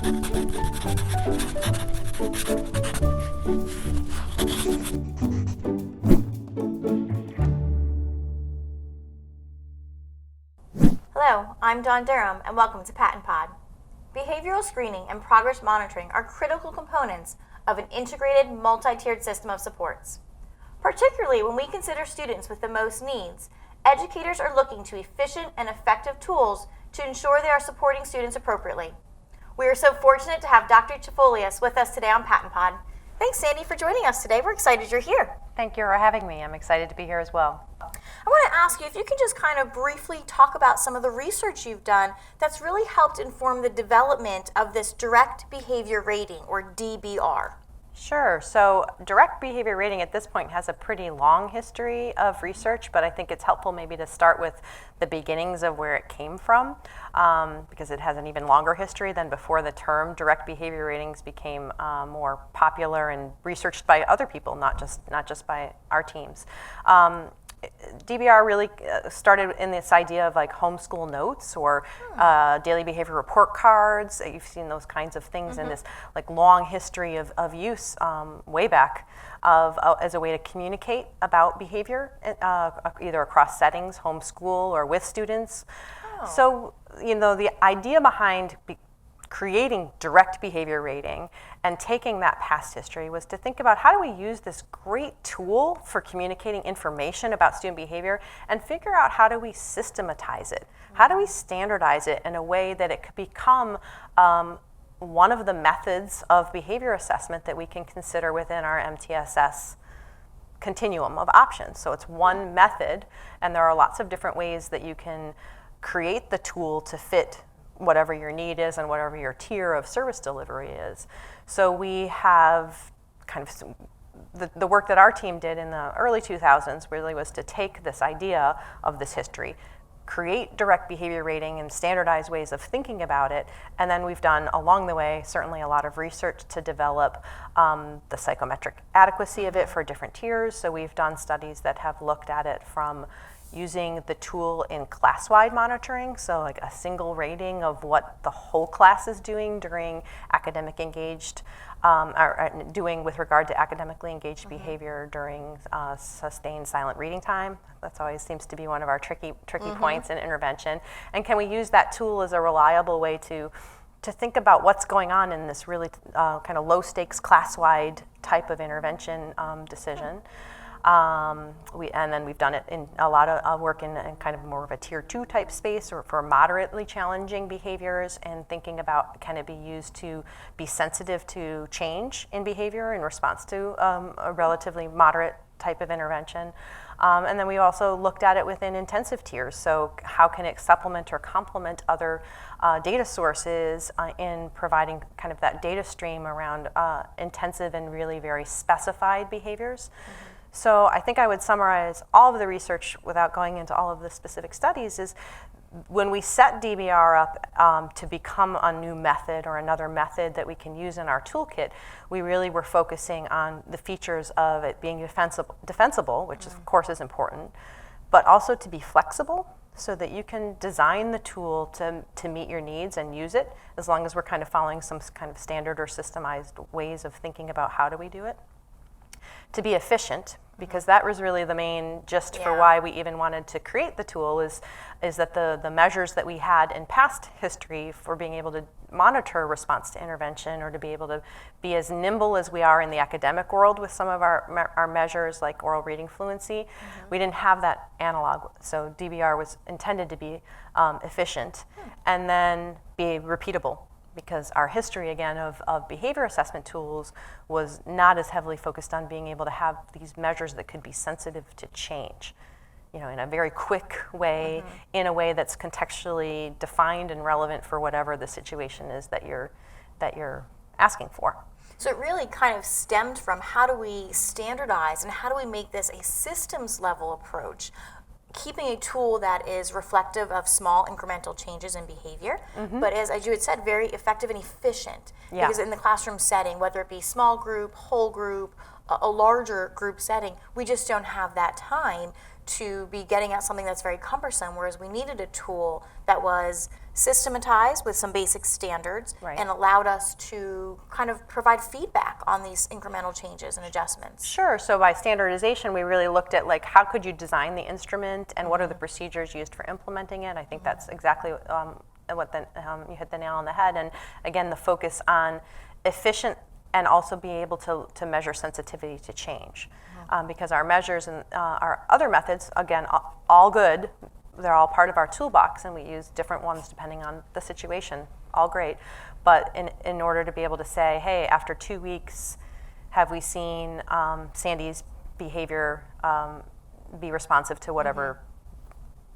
Hello, I'm Dawn Durham, and welcome to PaTTANpod. Behavioral screening and progress monitoring are critical components of an integrated, multi-tiered system of supports. Particularly when we consider students with the most needs, educators are looking to efficient and effective tools to ensure they are supporting students appropriately. We are so fortunate to have Dr. Chafouleas with us today on PaTTANpod. Thanks, Sandy, for joining us today. We're excited you're here. Thank you for having me. I'm excited to be here as well. I want to ask you if you can just kind of briefly talk about some of the research you've done that's really helped inform the development of this direct behavior rating, or DBR. Sure. So direct behavior rating at this point has a pretty long history of research, but I think it's helpful maybe to start with the beginnings of where it came from, because it has an even longer history than before the term direct behavior ratings became more popular and researched by other people, not just by our teams. DBR really started in this idea of like homeschool notes or daily behavior report cards. You've seen those kinds of things in this like long history of use way back as a way to communicate about behavior, either across settings, homeschool, or with students. So, the idea behind creating direct behavior rating and taking that past history was to think about how do we use this great tool for communicating information about student behavior and figure out how do we systematize it? How do we standardize it in a way that it could become one of the methods of behavior assessment that we can consider within our MTSS continuum of options? So it's one method, and there are lots of different ways that you can create the tool to fit whatever your need is and whatever your tier of service delivery is. So we have kind of the work that our team did in the early 2000s really was to take this idea of this history, create direct behavior rating and standardized ways of thinking about it, and then we've done along the way certainly a lot of research to develop the psychometric adequacy of it for different tiers. So we've done studies that have looked at it from using the tool in class-wide monitoring, so like a single rating of what the whole class is doing during academic engaged, or doing with regard to academically engaged behavior during sustained silent reading time. That's always seems to be one of our tricky points in intervention. And can we use that tool as a reliable way to think about what's going on in this really kind of low-stakes class-wide type of intervention decision? And then we've done it in a lot of work in kind of more of a tier 2 type space, or for moderately challenging behaviors, and thinking about can it be used to be sensitive to change in behavior in response to a relatively moderate type of intervention. And then we also looked at it within intensive tiers. So how can it supplement or complement other data sources in providing kind of that data stream around intensive and really very specified behaviors. So I think I would summarize all of the research without going into all of the specific studies is when we set DBR up to become a new method or another method that we can use in our toolkit, we really were focusing on the features of it being defensible, which of course is important, but also to be flexible so that you can design the tool to meet your needs and use it, as long as we're kind of following some kind of standard or systemized ways of thinking about how do we do it. To be efficient, because that was really the main gist for why we even wanted to create the tool, is that the measures that we had in past history for being able to monitor response to intervention, or to be able to be as nimble as we are in the academic world with some of our measures like oral reading fluency, we didn't have that analog. So DBR was intended to be efficient and then be repeatable, because our history, again, of behavior assessment tools was not as heavily focused on being able to have these measures that could be sensitive to change, in a very quick way, in a way that's contextually defined and relevant for whatever the situation is that you're asking for. So it really kind of stemmed from how do we standardize and how do we make this a systems level approach, keeping a tool that is reflective of small incremental changes in behavior, but as you had said, very effective and efficient. Because in the classroom setting, whether it be small group, whole group, a larger group setting, we just don't have that time to be getting at something that's very cumbersome, whereas we needed a tool that was systematized with some basic standards and allowed us to kind of provide feedback on these incremental changes and adjustments. Sure. So by standardization, we really looked at like how could you design the instrument and what are the procedures used for implementing it. I think that's exactly what you hit the nail on the head. And again, the focus on efficient and also be able to measure sensitivity to change. Because our measures and our other methods, again, all good, they're all part of our toolbox, and we use different ones depending on the situation, all great. But in order to be able to say, hey, after 2 weeks, have we seen Sandy's behavior be responsive to whatever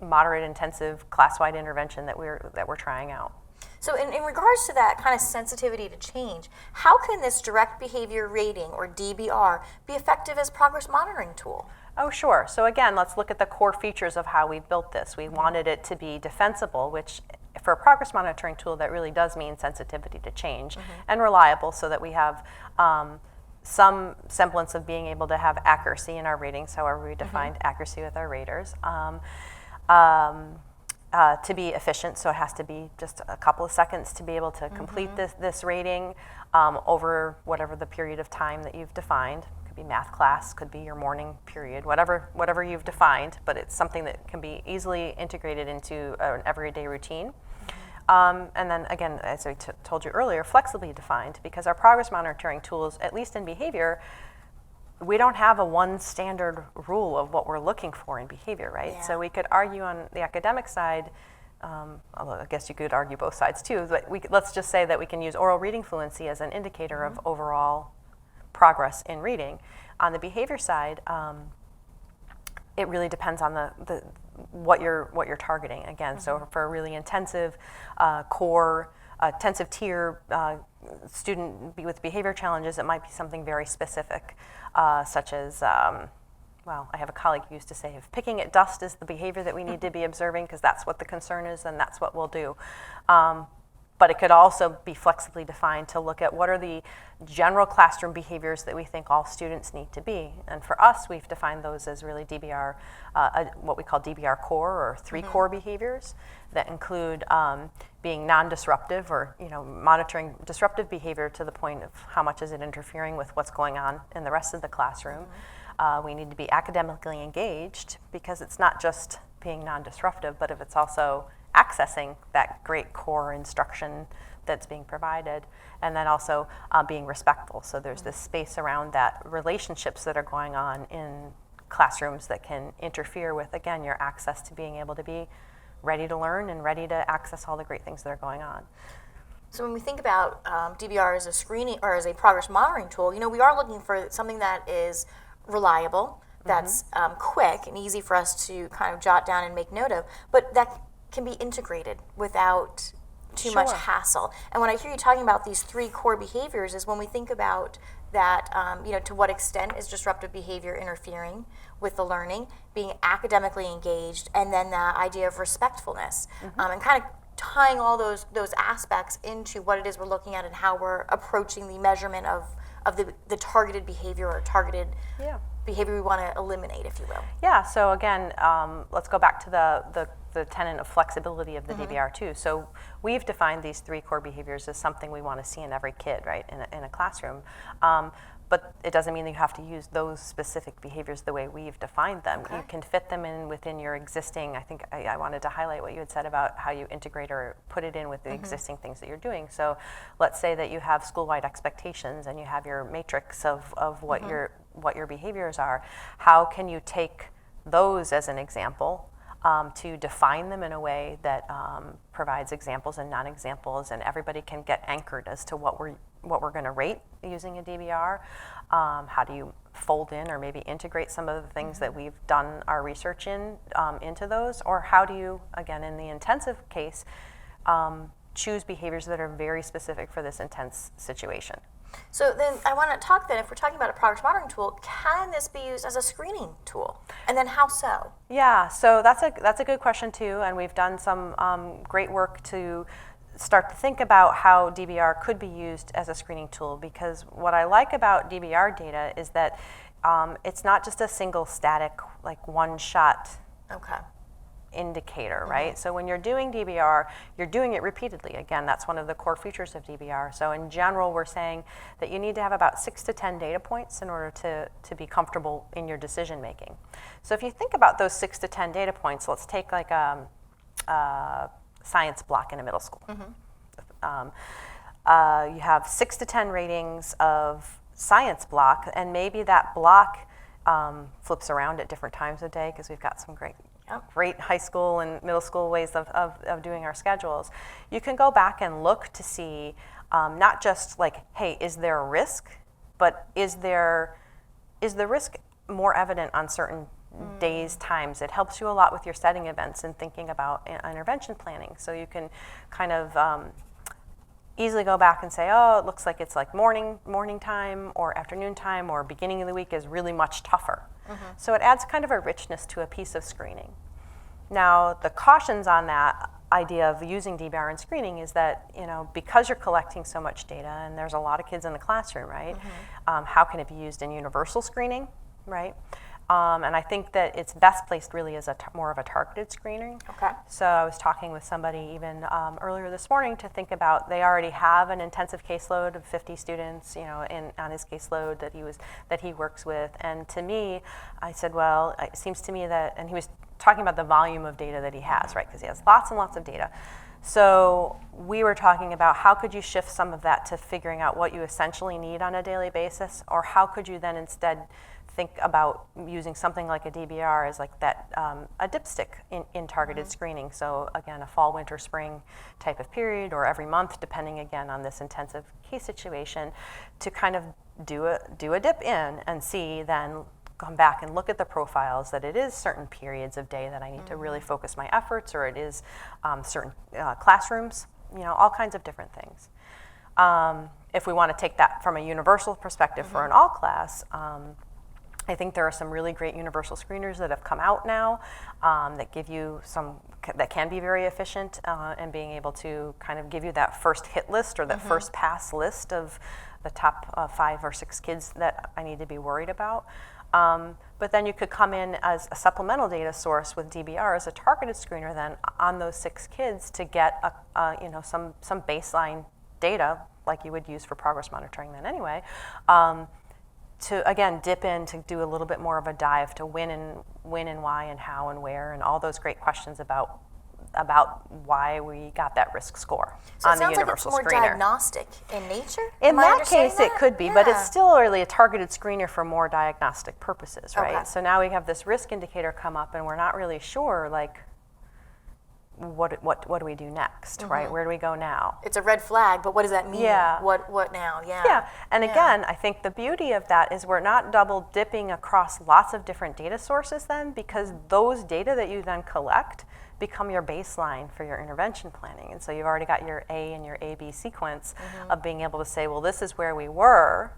moderate intensive class-wide intervention that we're trying out. So in regards to that kind of sensitivity to change, how can this direct behavior rating, or DBR, be effective as progress monitoring tool? Oh, sure. So again, let's look at the core features of how we built this. We wanted it to be defensible, which for a progress monitoring tool, that really does mean sensitivity to change, and reliable, so that we have some semblance of being able to have accuracy in our ratings, however we defined accuracy with our raters. To be efficient, so it has to be just a couple of seconds to be able to complete this rating over whatever the period of time that you've defined. Could be math class, could be your morning period, whatever you've defined, but it's something that can be easily integrated into an everyday routine. And then again, as I told you earlier, flexibly defined, because our progress monitoring tools, at least in behavior, we don't have a one standard rule of what we're looking for in behavior, right? Yeah. So we could argue on the academic side, although I guess you could argue both sides too, but let's just say that we can use oral reading fluency as an indicator of overall progress in reading. On the behavior side, it really depends on the what you're targeting. Again, so for a really intensive core, intensive tier student with behavior challenges, it might be something very specific, such as, well, I have a colleague who used to say, if picking at dust is the behavior that we need to be observing because that's what the concern is, then that's what we'll do. But it could also be flexibly defined to look at what are the general classroom behaviors that we think all students need to be. And for us, we've defined those as really DBR, what we call DBR core, or 3 core behaviors that include being non-disruptive, or monitoring disruptive behavior to the point of how much is it interfering with what's going on in the rest of the classroom. We need to be academically engaged, because it's not just being non-disruptive, but if it's also accessing that great core instruction that's being provided, and then also being respectful. So there's this space around that, relationships that are going on in classrooms that can interfere with, again, your access to being able to be ready to learn and ready to access all the great things that are going on. So when we think about DBR as a screening or as a progress monitoring tool, we are looking for something that is reliable, that's quick and easy for us to kind of jot down and make note of, but that can be integrated without too much hassle. And when I hear you talking about these 3 core behaviors, is when we think about that, to what extent is disruptive behavior interfering with the learning, being academically engaged, and then the idea of respectfulness, and kind of tying all those aspects into what it is we're looking at and how we're approaching the measurement of the targeted behavior, or targeted behavior we want to eliminate, if you will. Yeah, so again, let's go back to the tenet of flexibility of the DBR too. So we've defined these 3 core behaviors as something we want to see in every kid, right, in a classroom. But it doesn't mean that you have to use those specific behaviors the way we've defined them. You can fit them in within your existing, I think I wanted to highlight what you had said about how you integrate or put it in with the existing things that you're doing. So let's say that you have school-wide expectations and you have your matrix of what your behaviors are. How can you take those as an example to define them in a way that provides examples and non-examples, and everybody can get anchored as to what we're going to rate using a DBR. How do you fold in or maybe integrate some of the things that we've done our research into those? Or how do you, again, in the intensive case, choose behaviors that are very specific for this intense situation? So then I want to talk then, if we're talking about a progress monitoring tool, can this be used as a screening tool? And then how so? Yeah, so that's a good question too, and we've done some great work to start to think about how DBR could be used as a screening tool, because what I like about DBR data is that it's not just a single static, like one-shot Okay. indicator, right? So when you're doing DBR, you're doing it repeatedly. Again, that's one of the core features of DBR. So in general, we're saying that you need to have about 6 to 10 data points in order to be comfortable in your decision making. So if you think about those 6 to 10 data points, let's take like a science block in a middle school. You have 6 to 10 ratings of science block, and maybe that block flips around at different times of day because we've got some great high school and middle school ways of doing our schedules. You can go back and look to see not just like, hey, is there a risk, but is the risk more evident on certain days, times? It helps you a lot with your setting events and thinking about intervention planning. So you can kind of easily go back and say, oh, it looks like it's like morning time or afternoon time or beginning of the week is really much tougher. So it adds kind of a richness to a piece of screening. Now, the cautions on that idea of using DBR in screening is that, because you're collecting so much data and there's a lot of kids in the classroom, right? How can it be used in universal screening, right? And I think that it's best placed really as more of a targeted screening. Okay. So I was talking with somebody even earlier this morning to think about, they already have an intensive caseload of 50 students, on his caseload that he works with. And to me, I said, well, it seems to me that, and he was talking about the volume of data that he has, right? Because he has lots and lots of data. So we were talking about how could you shift some of that to figuring out what you essentially need on a daily basis, or how could you then instead think about using something like a DBR as like that, a dipstick in targeted screening. So again, a fall, winter, spring type of period, or every month, depending again on this intensive case situation, to kind of do a dip in and see, then come back and look at the profiles that it is certain periods of day that I need to really focus my efforts, or it is certain classrooms, all kinds of different things. If we want to take that from a universal perspective for an all class, I think there are some really great universal screeners that have come out now that give you that can be very efficient in being able to kind of give you that first hit list or that first pass list of the top 5 or 6 kids that I need to be worried about. But then you could come in as a supplemental data source with DBR as a targeted screener then on those 6 kids to get some baseline data like you would use for progress monitoring then anyway. To again dip in to do a little bit more of a dive to when and why and how and where and all those great questions about why we got that risk score on the universal screener. So it sounds like it's more diagnostic in nature? In that case, it could be, but it's still really a targeted screener for more diagnostic purposes, right? Okay. So now we have this risk indicator come up, and we're not really sure, like, what do we do next, right? Where do we go now? It's a red flag, but what does that mean? Yeah. What now? Yeah. Yeah, and again, I think the beauty of that is we're not double dipping across lots of different data sources then, because those data that you then collect become your baseline for your intervention planning. And so you've already got your A and your A-B sequence of being able to say, well, this is where we were,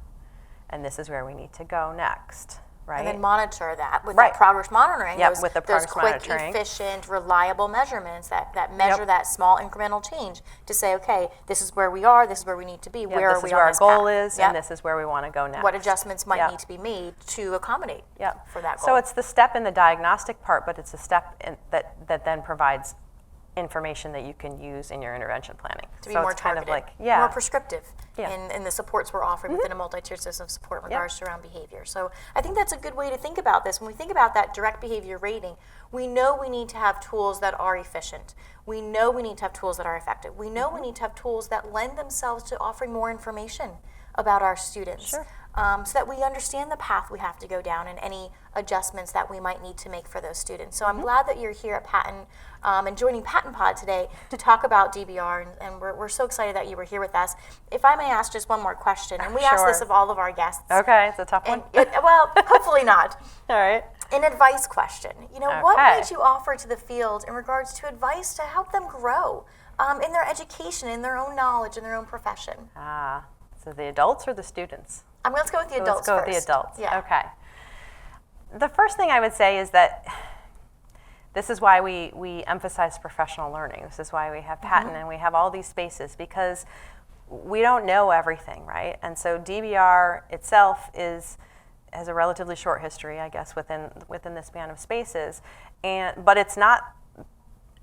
and this is where we need to go next. Right. And then monitor that with that progress monitoring. Yep, with the progress quick, monitoring. efficient, reliable measurements that measure that small incremental change to say, okay, this is where we are, this is where we need to be, where are we on this path? This is where our goal is, and this is where we want to go next. What adjustments might need to be made to accommodate for that goal. So it's the step in the diagnostic part, but it's a step that then provides information that you can use in your intervention planning. To be more targeted, kind of like, more prescriptive in the supports we're offering within a multi-tiered system of support in regards to around behavior. So I think that's a good way to think about this. When we think about that direct behavior rating, we know we need to have tools that are efficient. We know we need to have tools that are effective. We know we need to have tools that lend themselves to offering more information about our students. Sure. So that we understand the path we have to go down and any adjustments that we might need to make for those students. So I'm glad that you're here at PaTTAN and joining PaTTAnpod today to talk about DBR, and we're so excited that you were here with us. If I may ask just one more question, and we ask this of all of our guests. Okay, it's a tough one. Well, hopefully not. All right. An advice question. What might you offer to the field in regards to advice to help them grow in their education, in their own knowledge, in their own profession? So the adults or the students? Let's go with the adults first. Let's go with the adults. Yeah. Okay. The first thing I would say is that this is why we emphasize professional learning. This is why we have PaTTAN and we have all these spaces, because we don't know everything, right? And so DBR itself is has a relatively short history, I guess, within the span of spaces, but it's not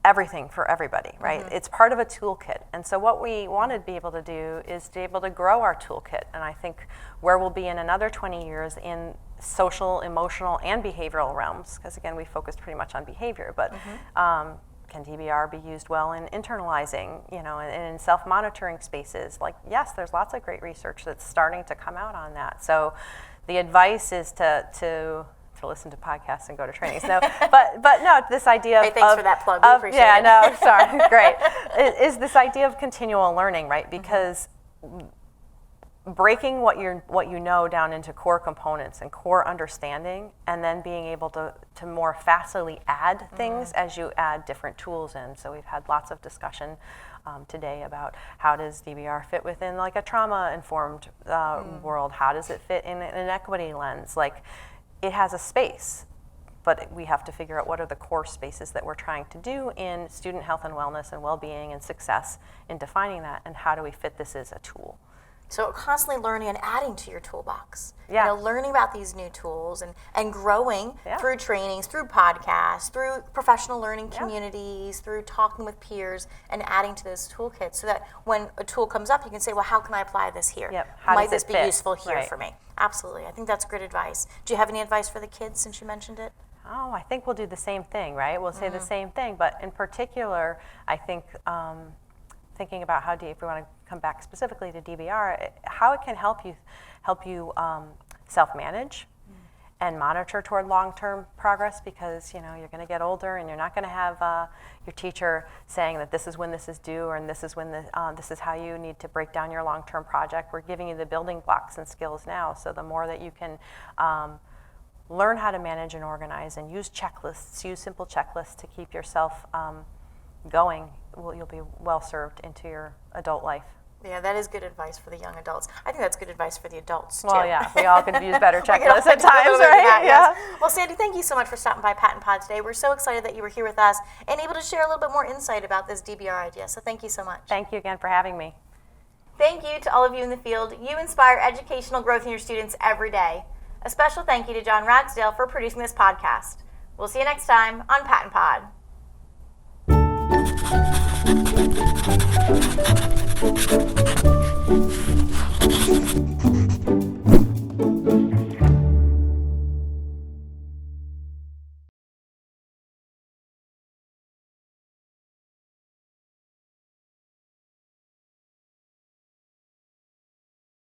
everything for everybody, right? Mm-hmm. It's part of a toolkit. And so what we want to be able to do is to be able to grow our toolkit. And I think where we'll be in another 20 years in social, emotional, and behavioral realms, because again, we focused pretty much on behavior, but can DBR be used well in internalizing, and in self-monitoring spaces? Like, yes, there's lots of great research that's starting to come out on that. So the advice is to listen to podcasts and go to trainings. No, but no, this idea hey, thanks for that plug. We appreciate it. No, sorry, great. Is this idea of continual learning, right? Because breaking what you know down into core components and core understanding, and then being able to more facilely add things as you add different tools in. So we've had lots of discussion today about how does DBR fit within like a trauma-informed world? How does it fit in an equity lens? Like, it has a space, but we have to figure out what are the core spaces that we're trying to do in student health and wellness and well-being and success in defining that, and how do we fit this as a tool. So constantly learning and adding to your toolbox. Yeah. Learning about these new tools and growing through trainings, through podcasts, through professional learning communities, through talking with peers and adding to those toolkits so that when a tool comes up, you can say, well, how can I apply this here? Yep. Might this be useful here right. for me? Absolutely. I think that's great advice. Do you have any advice for the kids since you mentioned it? Oh, I think we'll do the same thing, right? We'll say the same thing, but in particular, I think thinking about if we want to come back specifically to DBR, how it can help you self-manage and monitor toward long-term progress, because you're going to get older and you're not going to have your teacher saying that this is when this is due and this is when this is how you need to break down your long-term project. We're giving you the building blocks and skills now, so the more that you can learn how to manage and organize and use simple checklists to keep yourself going, you'll be well served into your adult life. Yeah, that is good advice for the young adults. I think that's good advice for the adults, too. Well, yeah, we all could use better checklists at times, right? Yes. Well, Sandy, thank you so much for stopping by PaTTAnpod today. We're so excited that you were here with us and able to share a little bit more insight about this DBR idea. So thank you so much. Thank you again for having me. Thank you to all of you in the field. You inspire educational growth in your students every day. A special thank you to John Ragsdale for producing this podcast. We'll see you next time on PaTTAnpod.